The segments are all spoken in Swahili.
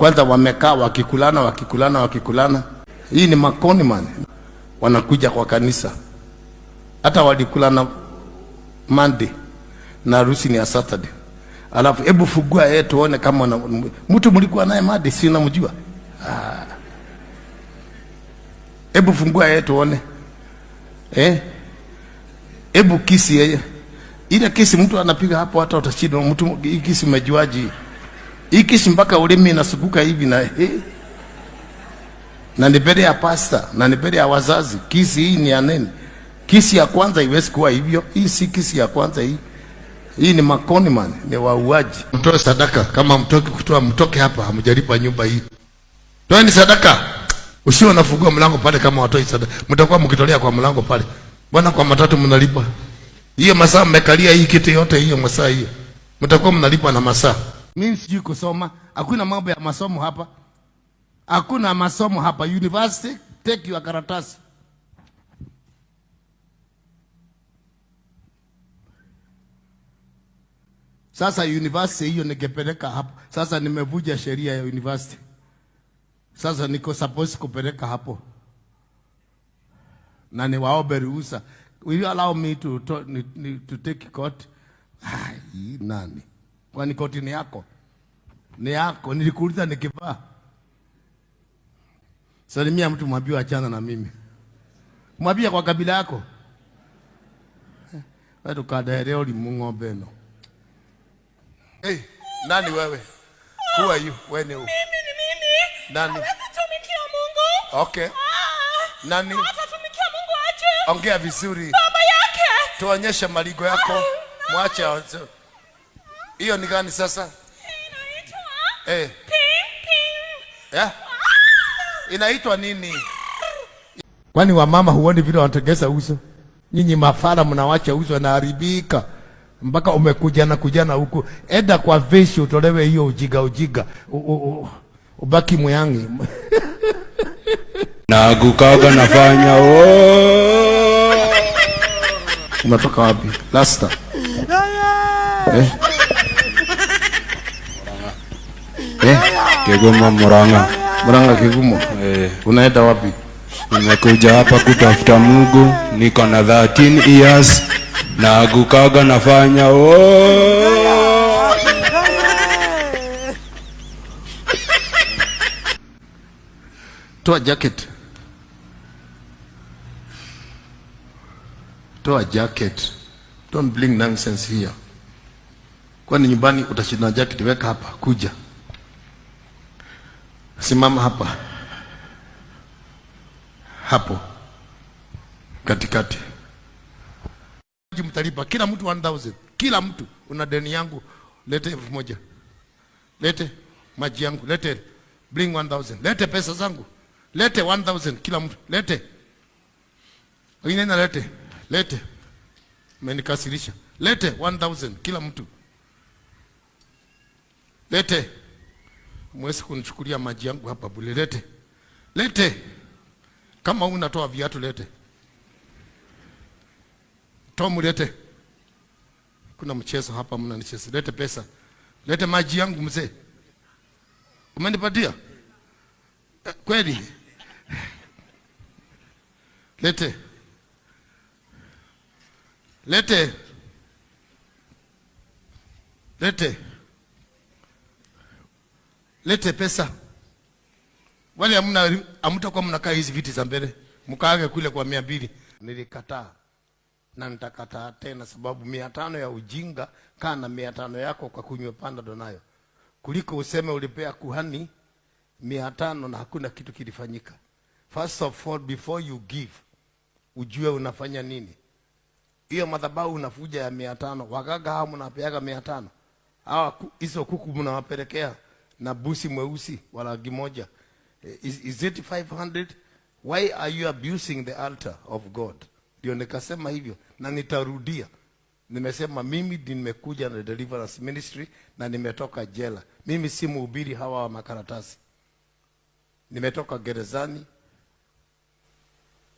Kwanza wamekaa wakikulana. Hii ni makoni man. Wanakuja kwa kanisa. Hata walikulana Monday na harusi ni ya Saturday. Alafu hebu fugua tuone kama mtu mlikuwa naye Monday, si unamjua? Hebu fungua tuone. Hebu kisi yeye. Ile kisi mtu anapiga hapo hata utashindwa mtu hii kisi umejuaje? Hii kisi mpaka ulimi inasukuka hivi na ni mbele ya pasta, na ni mbele ya wazazi. Kisi hii ni ya nini? Kisi ya kwanza iwezi kuwa hivyo. Hii si kisi ya kwanza hii. Hii ni makoni man, ni wauaji. Mtoe sadaka, kama mtoki kutoa mtoke hapa, hamjalipa nyumba hii. Toeni sadaka. Usiwe nafungua mlango pale kama watoi sadaka. Mtakuwa mkitolea kwa mlango pale. Bwana kwa matatu mnalipa. Hiyo masaa mmekalia hii kitu yote hiyo masaa hiyo. Mtakuwa mnalipa na masaa. Mimi sijui kusoma. Hakuna mambo ya masomo hapa. Hakuna masomo hapa. University, take your karatasi. Sasa university hiyo ningepeleka hapo. Sasa nimevuja sheria ya university. Sasa niko supposed kupeleka hapo. Na ni waombe ruhusa. Will you allow me to take court? Nani? Kwani koti ni yako? Ni yako. Nilikuuliza nikivaa. Salimia mtu mwambie achana na mimi. Mwambie kwa kabila yako. Wewe tukadaelea ulimwengu beno. Hey, nani wewe? Who are you? Wewe ni mimi. Nani? Atatumikia Mungu. Okay. Nani? Atatumikia Mungu aje? Ongea vizuri. Baba yake. Tuonyeshe maligo yako. Mwache aje. Hiyo ni gani sasa? Inaitwa ping. Inaitwa nini? Kwani wamama huoni vile wanategesa uso? Nyinyi mafara mnawacha uso na haribika. Mpaka umekujana huku. Eda kwa veshi utolewe hiyo ujiga. Ubaki mwangi. Nagukaga nafanya Umetoka wapi? Lasta. Kigoma Murang'a Kigumo. Unaenda wapi? Nimekuja hapa kutafuta Mungu. Niko na 13 years. Nagukaga nafanya Toa jacket. Toa jacket. Don't bring nonsense here. Kwani nyumbani utashinda jacket, weka hapa, kuja. Simama hapa. Hapo. Katikati. Mtalipa kila mtu 1000. Kila mtu una deni yangu, lete 1000. Lete maji yangu, lete bring 1000. Lete pesa zangu. Lete 1000 kila mtu. Lete. Wengine na lete. Umenikasirisha. Lete 1000 kila mtu. Lete. Mwezi kunichukulia maji yangu hapa bure. Lete. Kama unatoa viatu lete. Tomu lete. Kuna mchezo hapa mnanicheza. Lete pesa. Lete maji yangu mzee. Umenipatia? Kweli? Lete. Lete pesa. Wale hamtakuwa mnakaa hizi viti za mbele. Mkaage kule kwa 200. Nilikataa. Na nitakataa tena sababu 500 ya ujinga, kaa na 500 yako kwa kunywa panda donayo. Kuliko useme ulipea kuhani 500 na hakuna kitu kilifanyika. First of all, before you give, ujue unafanya nini. Hiyo madhabahu unafuja ya 500, wagaga hao mnapeaga 500. Hawa hizo kuku mnawapelekea na busi mweusi wa rangi moja. Is it 500? Why are you abusing the altar of God? Ndio nikasema hivyo na nitarudia. Nimesema mimi nimekuja na Deliverance Ministry na nimetoka jela. Mimi si mhubiri hawa wa makaratasi. Nimetoka gerezani.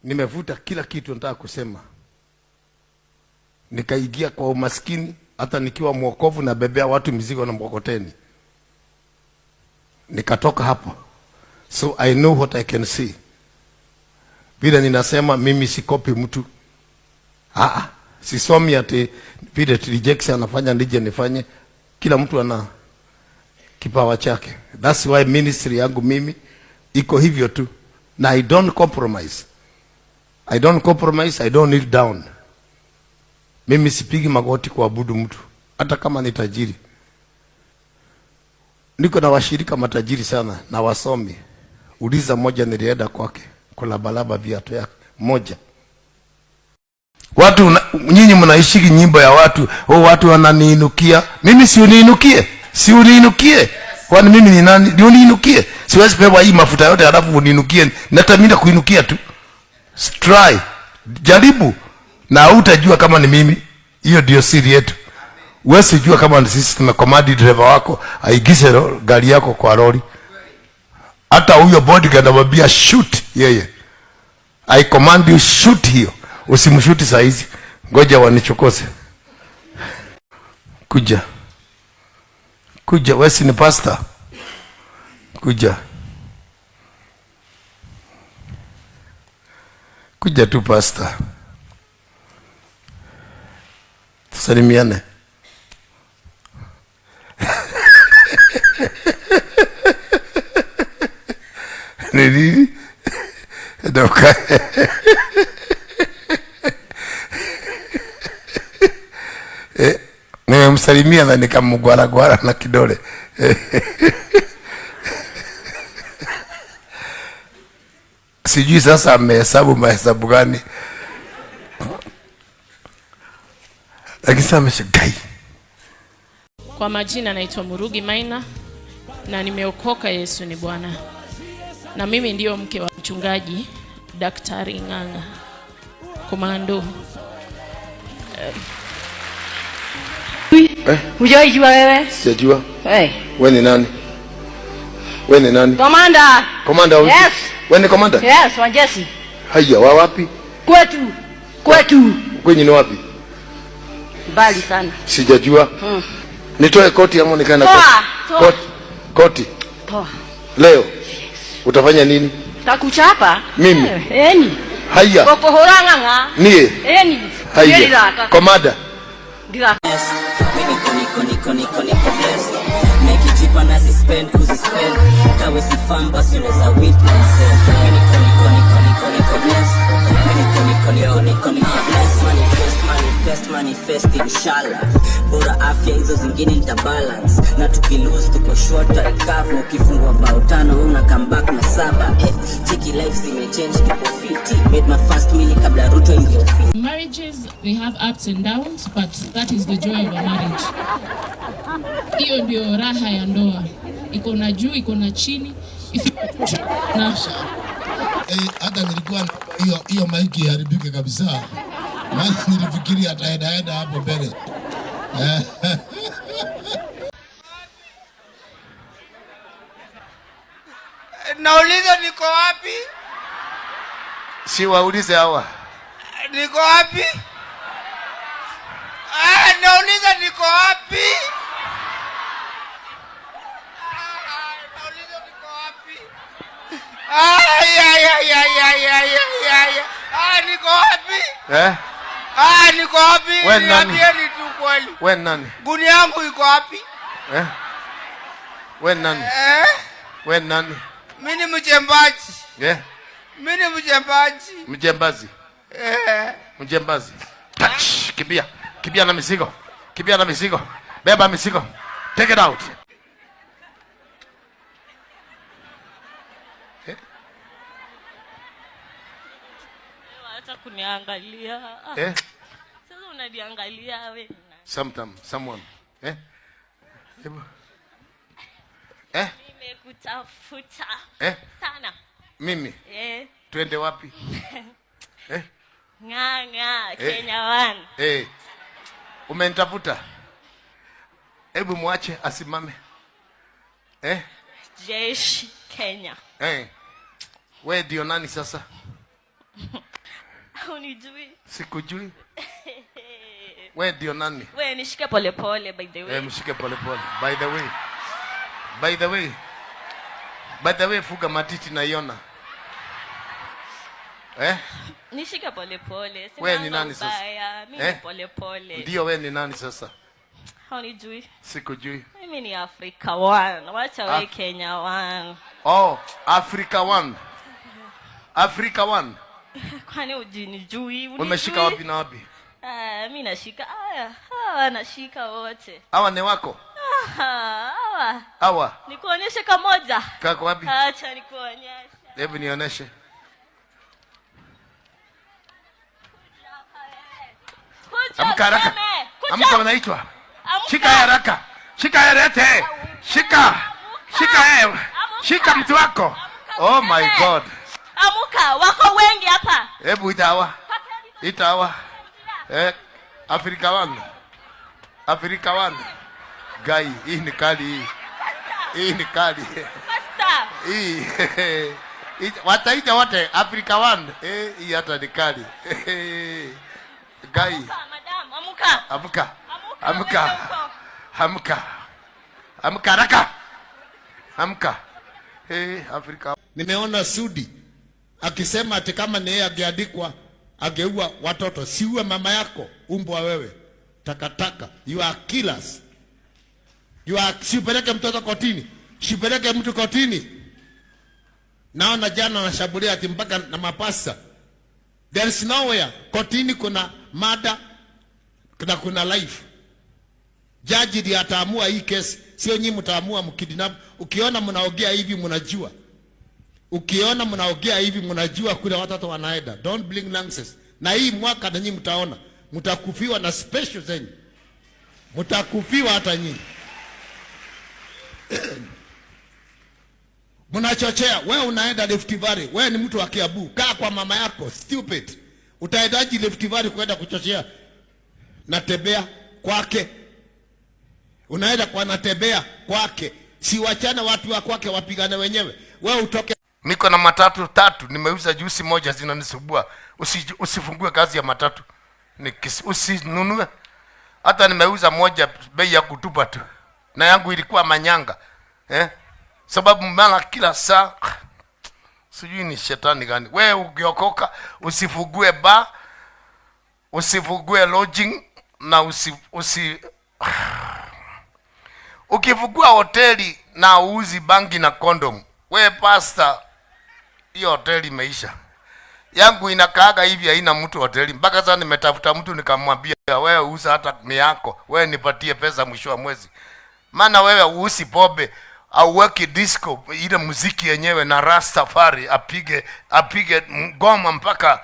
Nimevuta kila kitu nataka kusema. Nikaigia kwa umaskini hata nikiwa mwokovu na bebea watu mizigo na mkokoteni. nikatoka hapo. So I know what I can see. Vile ninasema mimi sikopi mtu. Sisomi ati vile rejects anafanya nije nifanye. Kila mtu ana kipawa chake. That's why ministry yangu mimi iko hivyo tu. Na I don't compromise. I don't compromise, I don't kneel down. Mimi sipigi magoti kuabudu mtu, hata kama ni tajiri. Niko na washirika matajiri sana na wasomi. Uliza moja nilienda kwake kulabalaba viatu yake moja. Watu nyinyi mnaishiki nyimbo ya watu, watu wananiinukia. Mimi si uniinukie. Si uniinukie. Kwani mimi ni nani? Ndio uniinukie. Siwezi pewa hii mafuta yote halafu uniinukie. Natamini kuinukia tu. Try. Jaribu na utajua kama ni mimi. Hiyo ndio siri yetu. Wewe sijua kama ni sisi tumekomandi driver wako aigize gari yako kwa lori. Hata huyo bodyguard anamwambia shoot yeye. I command you shoot hiyo. Usimshuti saa hizi. Ngoja wanichokoze. Kuja. Kuja, wewe si ni pastor. Kuja. Kuja tu pastor. Tusalimiane. Nini? Doka. Nimemsalimia na nikamgwara na kidole. Sijui sasa amehesabu mahesabu gani. Lakini sasa ameshagai. Kwa majina naitwa Murugi Maina na nimeokoka. Yesu ni Bwana. Na mimi ndio mke wa mchungaji Daktari Ng'ang'a Komando. Hujajua wewe? Sijajua. Wewe ni nani? Wewe ni nani? Commander. Commander? Yes. Wewe ni commander? Yes, wa jeshi. Haya, wa wapi? Kwetu. Kwenye ni wapi? Mbali sana. Sijajua. Nitoe koti ama nikaenda koti? Koti. Toa. Leo utafanya nini? Takuchapa. Mimi? Eni. Haya. Koko horanganga. Nie? Eni. Haya. Commander. Dila. Niko blessed. Make it cheap and I spend spend. Kawe si fan bas unaweza witness. Niko blessed. Niko blessed. Manifest inshallah. Bora afya hizo zingine nita balance. Na tukilose tuko short recover. Ukifungwa bao 5 una come back na 7. Chiki life zimechange tuko 50. Made my first meal kabla Ruto ingie office. Marriages, they have ups and downs, but that is the joy of a marriage. Hiyo ndio raha ya ndoa. Iko na juu, iko na chini. Hata nilikuwa hiyo maiki haribike kabisa. Maana nilifikiri ataenda hapo mbele. Nauliza niko wapi? Si waulize hawa. Niko wapi? Nauliza niko wapi? Nauliza niko wapi? Niko wapi? Niko wapi? Niambieni tu kweli. Wewe nani? Guni yangu iko wapi? Wewe nani? Wewe nani? Mimi ni mjembaji. Mimi ni mjembaji. Mjembazi. Mjembazi. Kimbia. Kimbia na mizigo. Kimbia na mizigo. Beba mizigo. Take it out. Hata kuniangalia. Sasa unaniangalia wewe. Someone. Nimekutafuta. Sana. Mimi? Twende wapi? Ng'ang'a, Kenya 1. Umenitafuta? Hebu muache asimame. Jeshi Kenya. Wewe ndio nani sasa? Unijui? Sikujui. Wewe ndio nani? Wewe nishike pole pole by the way. Mshike pole pole. By the way. By the way, fuga matiti naiona. Nishika pole pole. Wewe ni nani sasa? Mimi pole pole. Ndio wewe ni nani sasa? Haunijui? Sikujui. Mimi ni Africa One. Wacha wewe Kenya One. Oh, Africa One. Africa One. Kwani ujinijui? Umeshika wapi na wapi? Mimi nashika hawa nashika wote. Hawa ni wako? Hawa. Nikuonyeshe kamoja. Kako wapi? Acha nikuonyeshe. Hebu nionyeshe. Amka haraka. Amka unaitwa. Shika haraka. Shika haraka. Shika. Shika shika mtu wako. Oh my God. Amuka, wako wengi hapa. Hebu itawa. Itawa. Africa One. Africa One. Gai, hii ni kali hii. Hii ni kali. Pasta. Hii. Wataita wote Africa One. Hii hata ni kali. Gai. Madam, amuka. Amuka. Amuka. Amuka. Amuka haraka. Amuka. Afrika. Nimeona Sudi akisema ati kama ni yeye angeandikwa angeua watoto, siue mama yako, umbwa wewe. Takataka. You are killers. You are, sipeleke mtoto kotini. Sipeleke mtu kotini. Naona jana wanashambulia ati mpaka na mapasa. There is nowhere. Kotini kuna mada na kuna life. Jaji ndiye ataamua hii kesi, sio nyinyi mtaamua mkidinap. Ukiona mnaongea hivi mnajua. Ukiona mnaongea hivi mnajua kule watoto wanaenda. Don't bring nonsense. Na hii mwaka na nyinyi mtaona mtakufiwa na special zenyu. Mtakufiwa hata nyinyi. Mnachochea, wewe unaenda Rift Valley, wewe ni mtu wa Kiambu, kaa kwa mama yako, stupid. Utaendaje Rift Valley kwenda kuchochea? Natembea kwake. Unaenda kwa natembea kwake. Si wachana watu wa kwake wapigane wenyewe. Wewe utoke. Niko na matatu 3, nimeuza juisi moja zinanisubua. Usifungue kazi ya matatu. Usinunue. Hata nimeuza moja bei ya kutupa tu. Na yangu ilikuwa manyanga. Sababu mara kila saa sijui ni shetani gani. Wewe ukiokoka usifungue bar, usifungue lodging na ukifungua hoteli na uuzi bangi na condom. Wewe pastor, hiyo hoteli imeisha. Yangu inakaaga hivi haina mtu hoteli. Mpaka sasa nimetafuta mtu nikamwambia wewe uza hata miako. Wewe nipatie pesa mwisho wa mwezi. Maana wewe uusi pombe au weki disco ile muziki yenyewe na Rastafari apige ngoma mpaka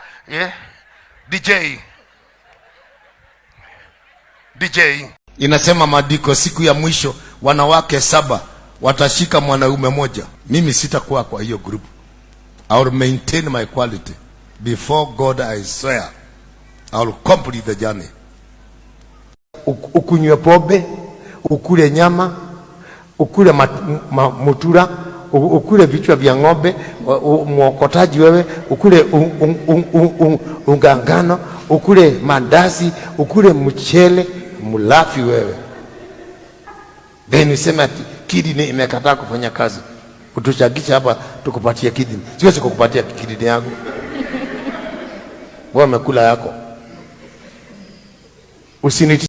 DJ. Inasema maandiko siku ya mwisho wanawake 7 watashika mwanaume moja. Mimi sitakuwa kwa hiyo group. I will maintain my quality before God. I swear I will complete the journey. Ukunywe pombe, ukule nyama, ukule mutura, ukule vichwa vya ng'ombe, mwokotaji wewe, ukule ungangano, ukule mandazi, ukule mchele, mlafi wewe. Then useme ati kidney imekataa kufanya kazi. Utuchagisha hapa tukupatie kidney. Siwezi kukupatia kidney yangu. Wewe umekula yako. Usiniti